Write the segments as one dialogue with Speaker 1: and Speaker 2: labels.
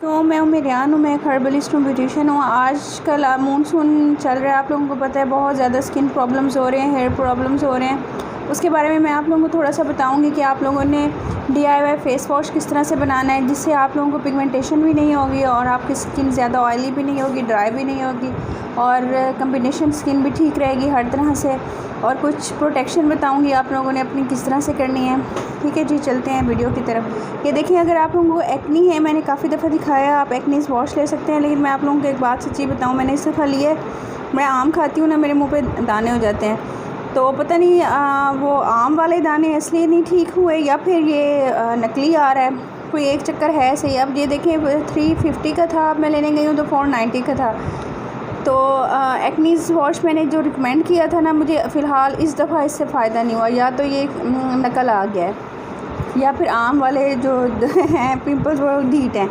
Speaker 1: तो मैं मेरियान हूँ, मैं एक हर्बलिस्ट हूँ, ब्यूटिशियन हूँ। आजकल मानसून चल रहा है, आप लोगों को पता है बहुत ज़्यादा स्किन प्रॉब्लम्स हो रहे हैं, हेयर प्रॉब्लम्स हो रहे हैं। उसके बारे में मैं आप लोगों को थोड़ा सा बताऊंगी कि आप लोगों ने DIY फेस वॉश किस तरह से बनाना है, जिससे आप लोगों को पिगमेंटेशन भी नहीं होगी और आपकी स्किन ज़्यादा ऑयली भी नहीं होगी, ड्राई भी नहीं होगी और कम्बिनेशन स्किन भी ठीक रहेगी हर तरह से। और कुछ प्रोटेक्शन बताऊंगी आप लोगों ने अपनी किस तरह से करनी है। ठीक है जी, चलते हैं वीडियो की तरफ। ये देखिए, अगर आप लोगों को एक्नी है, मैंने काफ़ी दफ़ा दिखाया, आप एक्नीज़ वॉश ले सकते हैं, लेकिन मैं आप लोगों को एक बात सच्ची बताऊं, मैंने इस दफ़ा लिया, मैं आम खाती हूँ ना, मेरे मुंह पे दाने हो जाते हैं। तो पता नहीं वो आम वाले दाने इसलिए नहीं ठीक हुए या फिर ये नकली आ रहा है, कोई एक चक्कर है सही। अब ये देखें 350 का था, अब मैं लेने गई हूँ तो 490 का था। तो एक्नीज़ वॉश मैंने जो रिकमेंड किया था ना, मुझे फ़िलहाल इस दफ़ा इससे फ़ायदा नहीं हुआ। या तो ये नकल आ गया है या फिर आम वाले जो हैं पिंपल्स वो ढीठ हैं,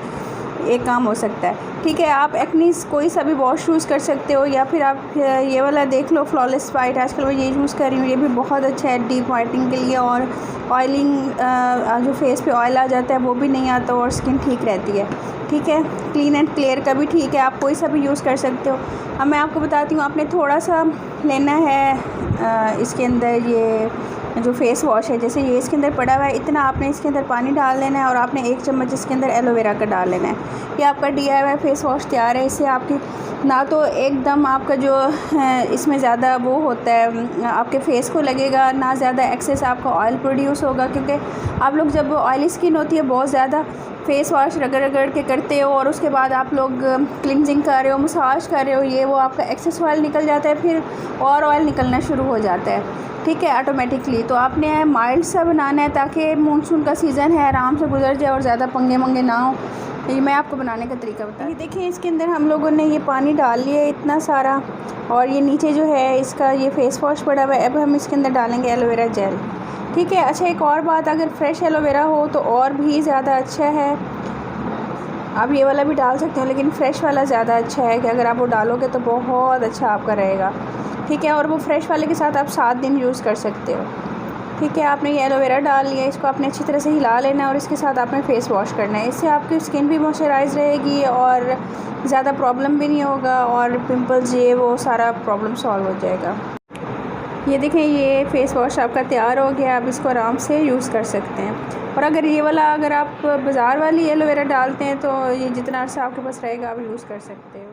Speaker 1: एक काम हो सकता है। ठीक है, आप एक्नीज़ कोई सा भी वॉश यूज़ कर सकते हो, या फिर आप ये वाला देख लो, फ्लॉलेस वाइट, आजकल मैं ये यूज़ कर रही हूँ, ये भी बहुत अच्छा है डीप वाइटनिंग के लिए। और ऑयलिंग जो फेस पे ऑयल आ जाता है वो भी नहीं आता और स्किन ठीक रहती है। ठीक है, क्लीन एंड क्लियर का भी ठीक है, आप कोई सा भी यूज़ कर सकते हो। अब मैं आपको बताती हूँ, आपने थोड़ा सा लेना है इसके अंदर ये जो फेस वॉश है, जैसे ये इसके अंदर पड़ा हुआ है, इतना आपने इसके अंदर पानी डाल लेना है और आपने 1 चम्मच इसके अंदर एलोवेरा का डाल लेना है। ये आपका DIY फेस वॉश तैयार है। इससे आपकी ना तो एकदम आपका जो इसमें ज़्यादा वो होता है आपके फेस को लगेगा, ना ज़्यादा एक्सेस आपका ऑयल प्रोड्यूस होगा, क्योंकि आप लोग जब ऑयली स्किन होती है बहुत ज़्यादा फेस वॉश रगड़ रगड़ के करते हो और उसके बाद आप लोग क्लिनजिंग कर रहे हो, मसाज कर रहे हो, ये वो आपका एक्सेस ऑयल निकल जाता है, फिर और ऑयल निकलना शुरू हो जाता है। ठीक है, ऑटोमेटिकली। तो आपने माइल्ड सा बनाना है ताकि मानसून का सीज़न है, आराम से गुजर जाए और ज़्यादा पंगे मंगे ना हो। ये मैं आपको बनाने का तरीका बता। ये देखिए, इसके अंदर हम लोगों ने ये पानी डाल लिया है इतना सारा, और ये नीचे जो है इसका ये फेस वॉश पड़ा हुआ है। अब हम इसके अंदर डालेंगे एलोवेरा जेल। ठीक है, अच्छा एक और बात, अगर फ्रेश एलोवेरा हो तो और भी ज़्यादा अच्छा है। आप ये वाला भी डाल सकते हो, लेकिन फ़्रेश वाला ज़्यादा अच्छा है कि अगर आप वो डालोगे तो बहुत अच्छा आपका रहेगा। ठीक है, और वो फ्रेश वाले के साथ आप 7 दिन यूज़ कर सकते हो। ठीक है, आपने ये एलोवेरा डाल लिया, इसको आपने अच्छी तरह से हिला लेना है और इसके साथ आपने फेस वॉश करना है। इससे आपकी स्किन भी मॉइस्चराइज रहेगी और ज़्यादा प्रॉब्लम भी नहीं होगा और पिंपल्स ये वो सारा प्रॉब्लम सॉल्व हो जाएगा। ये देखें, ये फेस वॉश आपका तैयार हो गया, आप इसको आराम से यूज़ कर सकते हैं। और अगर ये वाला अगर आप बाज़ार वाली एलोवेरा डालते हैं तो ये जितना अर्सा आपके पास रहेगा आप यूज़ कर सकते हो।